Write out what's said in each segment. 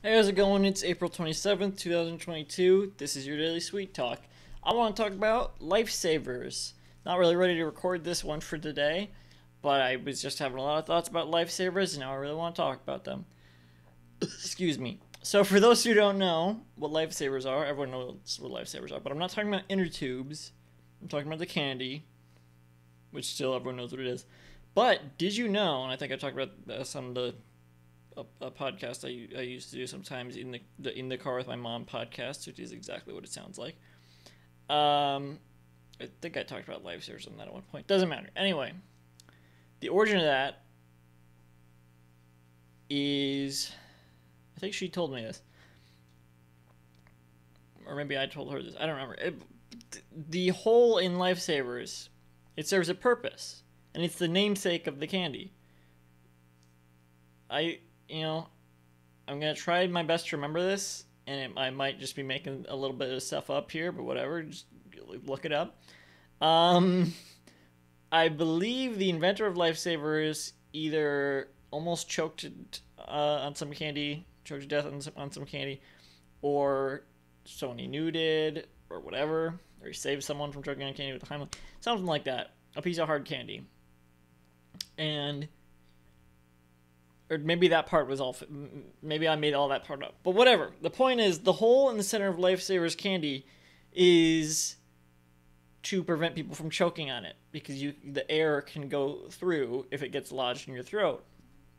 Hey, how's it going? It's April 27th, 2022. This is your Daily Sweet Talk. I want to talk about Lifesavers. Not really ready to record this one for today, but I was just having a lot of thoughts about Lifesavers, and now I really want to talk about them. Excuse me. So, for those who don't know what Lifesavers are, everyone knows what Lifesavers are, but I'm not talking about inner tubes. I'm talking about the candy, which still everyone knows what it is. But did you know, and I think I talked about this on a podcast I used to do sometimes in the car with my mom podcast, which is exactly what it sounds like. I think I talked about Lifesavers on that at one point. Doesn't matter. Anyway, the origin of that is, I think she told me this, or maybe I told her this. I don't remember. The hole in Lifesavers, it serves a purpose, and it's the namesake of the candy. I'm going to try my best to remember this, and I might just be making a little bit of stuff up here, but whatever, just look it up. I believe the inventor of Lifesavers either almost choked on some candy, choked to death on some candy, or someone he knew did, or whatever, or he saved someone from choking on candy with a Heimlich, something like that, a piece of hard candy. And or maybe that part was all, maybe I made all that part up. But whatever. The point is, the hole in the center of Lifesavers candy is to prevent people from choking on it, because the air can go through if it gets lodged in your throat.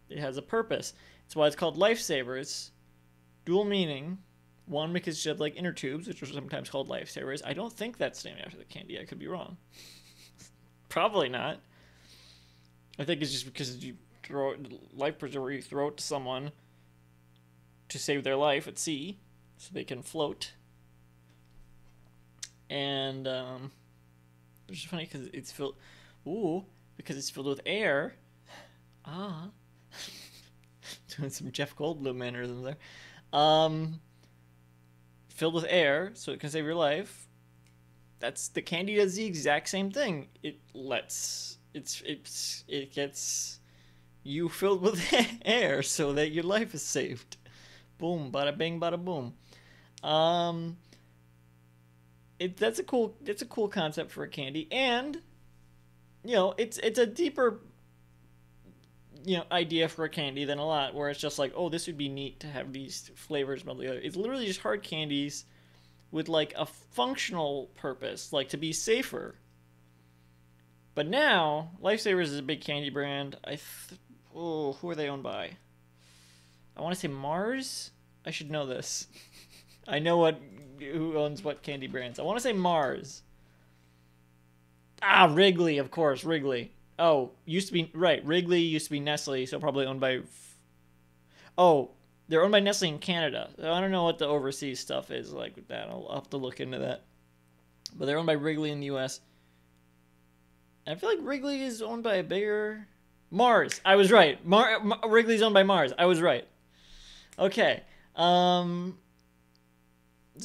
It has a purpose. That's why it's called Lifesavers. Dual meaning. One, because you have like inner tubes, which are sometimes called Lifesavers. I don't think that's named after the candy. I could be wrong. Probably not. I think it's just because you throw life preserver, you throw it to someone to save their life at sea so they can float. And it's just funny because it's filled with air. Doing some Jeff Goldblum mannerisms there. Filled with air so it can save your life. That's the candy does the exact same thing. It gets you filled with air so that your life is saved. Boom, bada bing, bada boom. That's a cool concept for a candy, and it's a deeper idea for a candy than a lot, where it's just like, oh, this would be neat to have these flavors meld together. It's literally just hard candies with like a functional purpose, like to be safer. But now Lifesavers is a big candy brand. Who are they owned by? I want to say Mars. I should know this. I know who owns what candy brands. I want to say Mars. Wrigley, of course, Wrigley. Oh, used to be right. Wrigley used to be Nestle, so probably owned by. Oh, they're owned by Nestle in Canada. So I don't know what the overseas stuff is like with that. I'll have to look into that. But they're owned by Wrigley in the U.S. I feel like Wrigley is owned by a bigger Mars. I was right. Wrigley's owned by Mars. I was right. Okay. So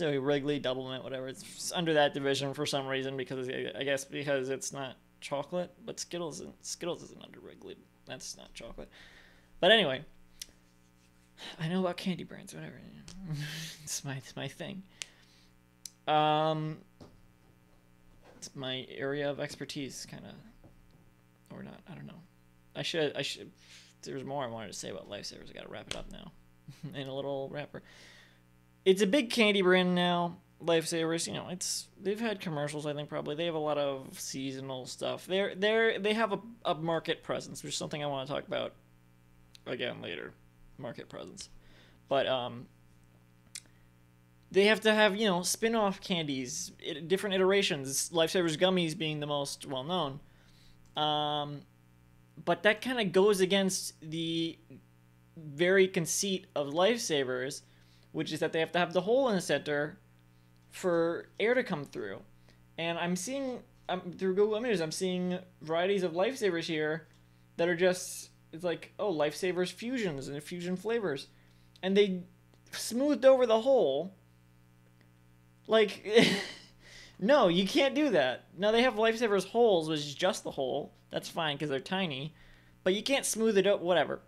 Wrigley, Doublemint, whatever. It's under that division for some reason, because I guess because it's not chocolate. But Skittles isn't under Wrigley. That's not chocolate. But anyway, I know about candy brands. Whatever. It's my thing. It's my area of expertise, kind of, or not. I don't know. I should. There's more I wanted to say about Lifesavers. I got to wrap it up now, in a little wrapper. It's a big candy brand now. Lifesavers, they've had commercials. I think probably they have a lot of seasonal stuff. They have a market presence, which is something I want to talk about again later. Market presence, but they have to have, spin-off candies, different iterations. Lifesavers gummies being the most well-known. But that kind of goes against the very conceit of Lifesavers, which is that they have to have the hole in the center for air to come through. And through Google Images, I'm seeing varieties of Lifesavers here that are just, it's like, oh, Lifesavers fusions and fusion flavors. And they smoothed over the hole. Like, no, you can't do that. Now, they have Lifesavers holes, which is just the hole. That's fine, because they're tiny. But you can't smooth it out. Whatever.